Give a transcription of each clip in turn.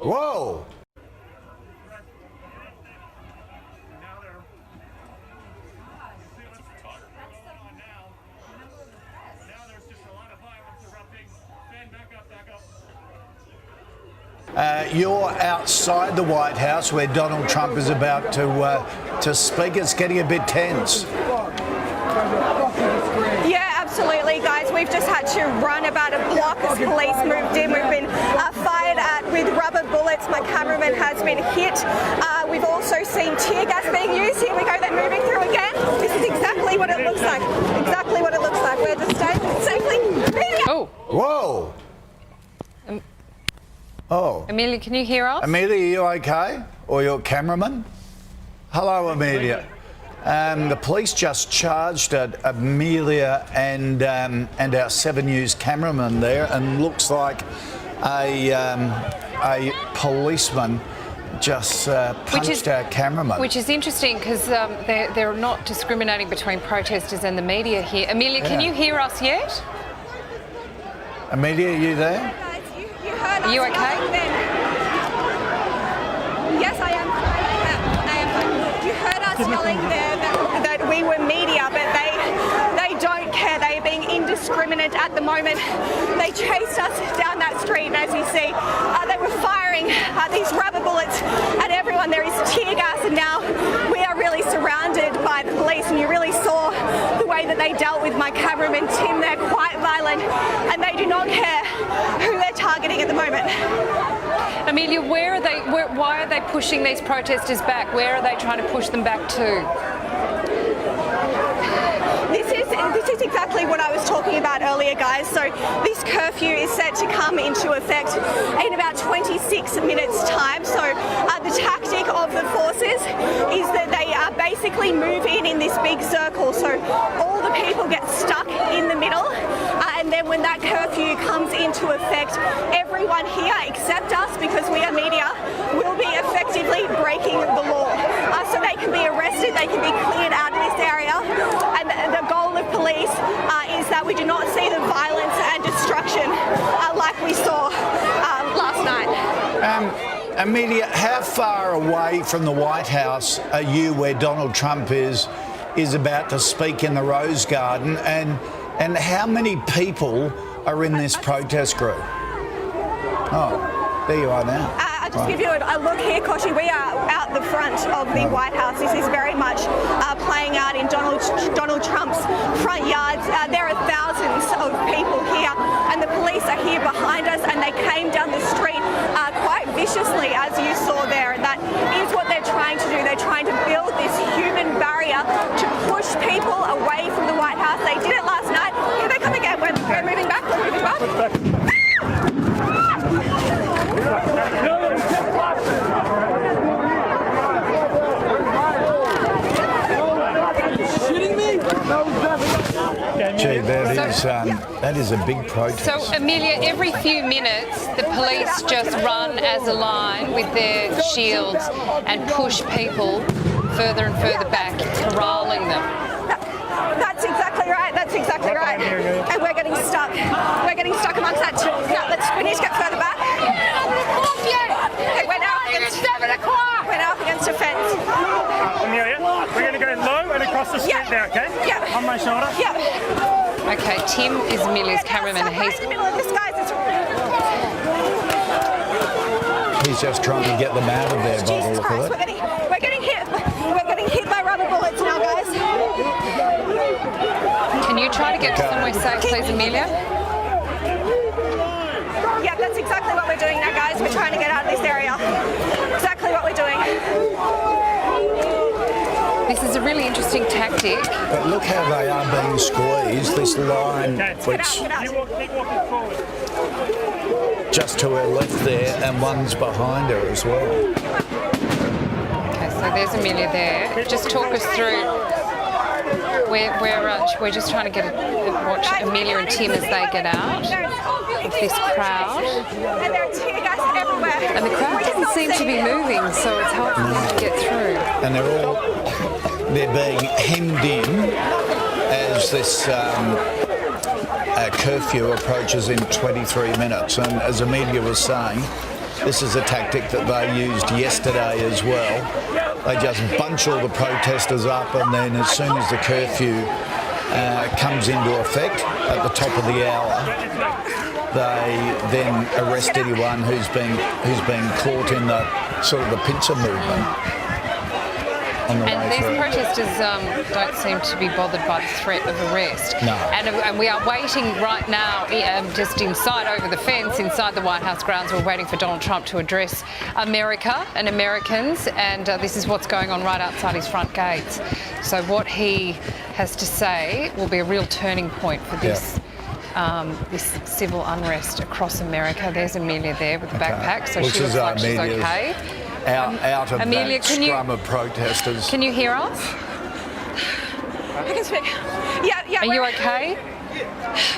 Whoa! You're outside the White House where Donald Trump is about to speak. It's getting a bit tense. Yeah, absolutely, guys. We've just had to run about a block as police moved in. We've been fired at with rubber bullets. My cameraman has been hit. We've also seen tear gas being used. Here we go. They're moving through again. This is exactly what it looks like. Exactly what it looks like. We're just staying safely. Oh. Whoa. Oh. Amelia, can you hear us? Amelia, are you okay? Or your cameraman? Hello, Amelia. The police just charged at Amelia and our 7 News cameraman there, and looks like a policeman just punched our cameraman. Which is interesting because they're not discriminating between protesters and the media here. Amelia, can you hear us yet? Amelia, are you there? Are you okay? Yes, I am. You heard us yelling there that we were media, but they don't care. They are being indiscriminate at the moment. They chased us down that street, and as you see, they were firing these rubber bullets at everyone. There is tear gas, and now we are really surrounded by the police, and you really saw the way that they dealt with my cameraman, Tim. They're quite violent, and they do not care who they're targeting at the moment. Amelia, why are they pushing these protesters back? Where are they trying to push them back to? This is exactly what I was talking about earlier, guys. So this curfew is set to come into effect in about 26 minutes' time. So the tactic of the forces is that they basically move in this big circle. So all the people get stuck in the middle. And then when that curfew comes into effect, everyone here except us, because we are media, will be effectively breaking the law. So they can be arrested, they can be cleared out of this area. And the goal of police is that we do not see the violence and destruction like we saw last night. Amelia, how far away from the White House are you where Donald Trump is about to speak in the Rose Garden, and how many people are in this protest group? Oh, there you are now. I'll just give you a look here, Koshi. We are out the front of the White House. This is very much playing out in Donald Trump's front yards. There are thousands of people here, and the police are here behind us, and they came down the street quite viciously, as you saw there. And that is what they're trying to do. They're trying to build this human barrier to push people away from the White House. They did it last night. Here they come again. We're moving back. We're moving back. Gee, that is a big protest. So, Amelia, every few minutes, the police just run as a line with their shields and push people further and further back, corralling them. That's exactly right. That's exactly right. And we're getting stuck. We're getting stuck amongst that. We need to get further back. Okay, we're now up against a fence. Amelia, we're going to go low and across the street now, okay? Yeah. On my shoulder. Yeah. Okay, Tim is Amelia's cameraman. Right in the middle of this, guys. He's just trying to get them out of there by the Jesus look Christ, of it. we're getting hit. We're getting hit by rubber bullets now, guys. Can you try to get to somewhere safe, please, Amelia? Yeah, that's exactly what we're doing now, guys. We're trying to get out of this area. Exactly what we're doing. This is a really interesting tactic. But look how they are being squeezed. This line, which Keep walking forward. just to her left there, and one's behind her as well. Okay, so there's Amelia there. Just talk us through. We're just trying to watch Amelia and Tim as they get out of this crowd. And there are tear gas everywhere. And the crowd doesn't seem to be moving, so it's hard for them to get through. And they're being hemmed in as this curfew approaches in 23 minutes. And as Amelia was saying, this is a tactic that they used yesterday as well. They just bunch all the protesters up, and then as soon as the curfew comes into effect at the top of the hour, they then arrest anyone who's been caught in the sort of the pincer movement. And these protesters don't seem to be bothered by the threat of arrest. No. And we are waiting right now, just inside over the fence, inside the White House grounds. We're waiting for Donald Trump to address America and Americans, and this is what's going on right outside his front gates. So what he has to say will be a real turning point for this. This civil unrest across America. There's Amelia there with the backpack, so she looks like she's okay. Out of Amelia, that scrum of protesters. Can you hear us? I can speak. Yeah. Are you okay?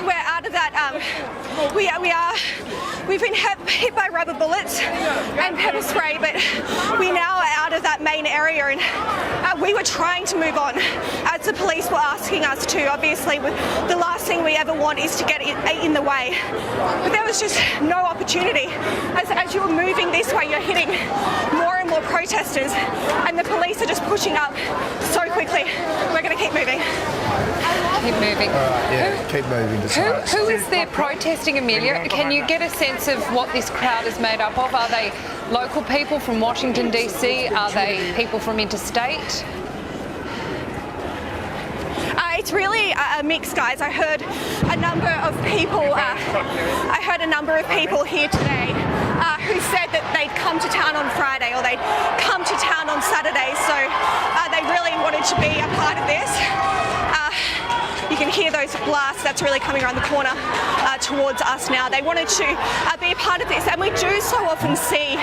We're out of that. We've been hit by rubber bullets and pepper spray, but we now are out of that main area, and we were trying to move on as the police were asking us to. Obviously, the last thing we ever want is to get in the way. But there was just no opportunity. As you were moving this way, you're hitting more and more protesters, and the police are just pushing up so quickly. We're going to keep moving. Keep moving. All right, keep moving. Who is there protesting, Amelia? Can you get a sense of what this crowd is made up of? Are they local people from Washington, D.C.? Are they people from interstate? It's really a mix, guys. I heard a number of people. Here today who said that they'd come to town on Friday or they'd come to town on Saturday, so they really wanted to be a part of this. You can hear those blasts that's really coming around the corner towards us now. They wanted to be a part of this, and we do so often see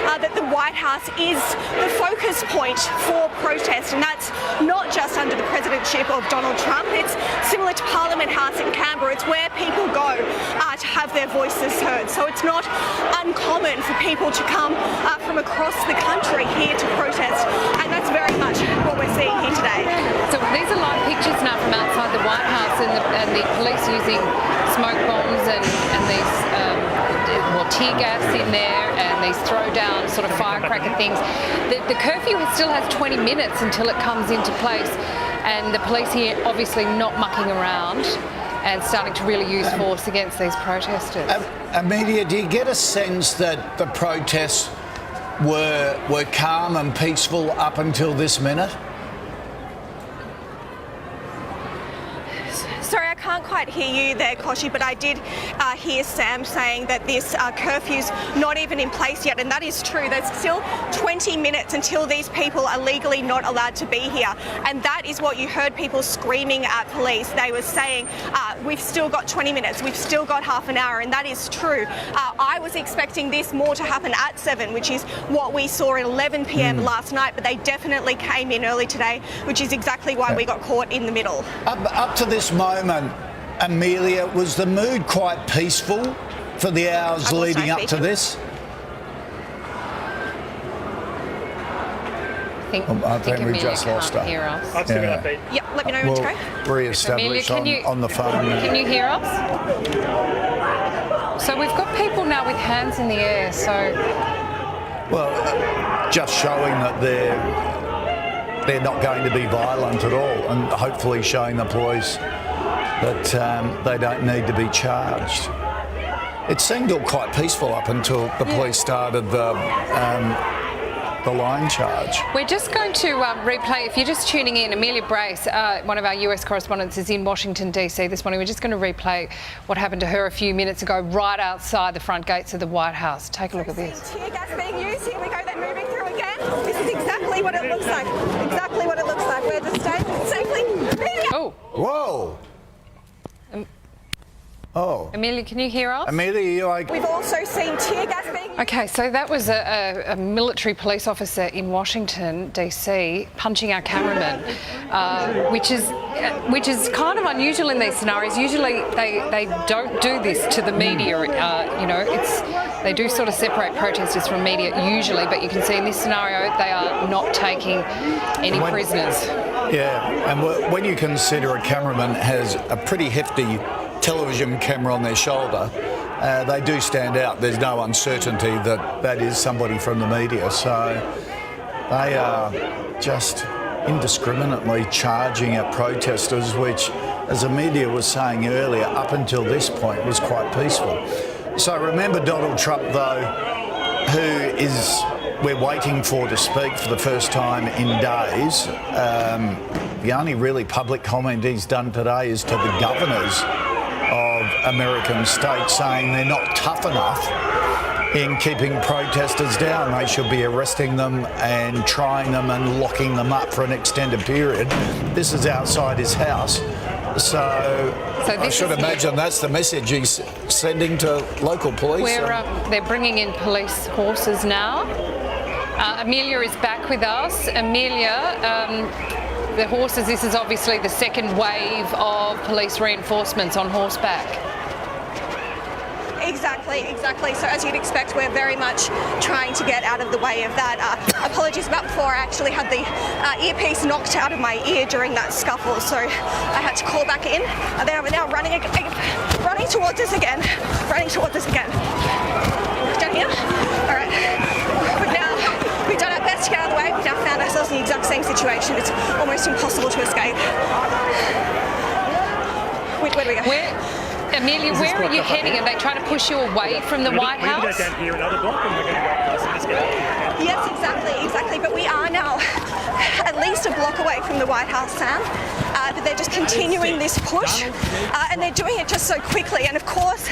that the White House is the focus point for protest, and that's not just under the presidentship of Donald Trump. It's similar to Parliament House in Canberra. It's where people go to have their voices heard. So it's not uncommon for people to come from across the country here to protest, and that's very much what we're seeing here today. So these are live pictures now from outside the White House, and the police using smoke bombs and these tear gas in there, and these throw down sort of firecracker things. The curfew still has 20 minutes until it comes into place, and the police here obviously not mucking around and starting to really use force against these protesters. Amelia, do you get a sense that the protests were calm and peaceful up until this minute? Sorry, I can't quite hear you there, Koshi, but I did hear Sam saying that this curfew's not even in place yet, and that is true. There's still 20 minutes until these people are legally not allowed to be here, and that is what you heard people screaming at police. They were saying, we've still got 20 minutes, we've still got half an hour, and that is true. I was expecting this more to happen at 7, which is what we saw at 11 p.m. last night, but they definitely came in early today, which is exactly why we got caught in the middle. Up to this moment, Amelia, was the mood quite peaceful for the hours leading up to this? I think we just lost her. Hear us. I've still got upbeat. Yep, let me know when to go. Re-establish on the phone. Can you hear us? So we've got people now with hands in the air, so... Well, just showing that they're not going to be violent at all, and hopefully showing the police that they don't need to be charged. It seemed all quite peaceful up until the police started the line charge. We're just going to replay, if you're just tuning in, Amelia Brace, one of our US correspondents, is in Washington, D.C. this morning. We're just going to replay what happened to her a few minutes ago right outside the front gates of the White House. Take a look at this. Tear gas being used. Here we go. They're moving through again. This is exactly what it looks like. Exactly what it looks like. We're just staying safely. Oh. Whoa. Oh. Amelia, can you hear us? Amelia, you like... We've also seen tear gas being used. Okay, so that was a military police officer in Washington, D.C., punching our cameraman, which is kind of unusual in these scenarios. Usually they don't do this to the media. They do sort of separate protesters from media usually, but you can see in this scenario they are not taking any prisoners. Yeah, and when you consider a cameraman has a pretty hefty television camera on their shoulder, they do stand out. There's no uncertainty that that is somebody from the media. So they are just indiscriminately charging at protesters, which, as Amelia was saying earlier, up until this point was quite peaceful. So remember Donald Trump, though, we're waiting for to speak for the first time in days. The only really public comment he's done today is to the governors of American states, saying they're not tough enough in keeping protesters down. They should be arresting them and trying them and locking them up for an extended period. This is outside his house. So I should imagine that's the message he's sending to local police. They're bringing in police horses now. Amelia is back with us. Amelia, the horses, this is obviously the second wave of police reinforcements on horseback. Exactly. So as you'd expect, we're very much trying to get out of the way of that. Apologies about before, I actually had the earpiece knocked out of my ear during that scuffle, so I had to call back in. They are now running towards us again. Down here. All right. We've done our best to get out of the way. We've now found ourselves in the exact same situation. It's almost impossible to escape. Where do we go? Amelia, where are you heading? Are they trying to push you away from the White House? We're going to go down here another block and we're going to go across and just get out. Yes, exactly. But we are now at least a block away from the White House, Sam. But they're just continuing this push, and they're doing it just so quickly. And of course,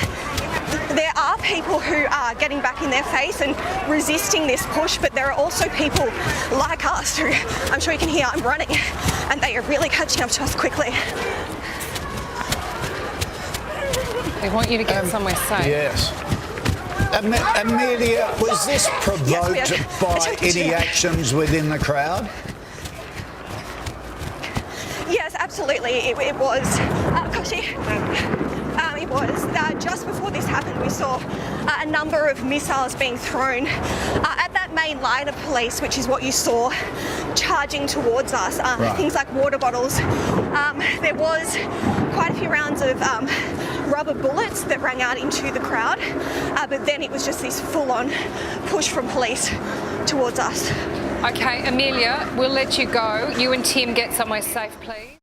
there are people who are getting back in their face and resisting this push, but there are also people like us who, I'm sure you can hear, I'm running, and they are really catching up to us quickly. They want you to get somewhere safe. Yes. Amelia, was this provoked by any actions within the crowd? Yes, absolutely. It was. It was. Just before this happened, we saw a number of missiles being thrown at that main line of police, which is what you saw charging towards us. Right. Things like water bottles. There was quite a few rounds of rubber bullets that rang out into the crowd, but then it was just this full-on push from police towards us. Okay, Amelia, we'll let you go. You and Tim get somewhere safe, please.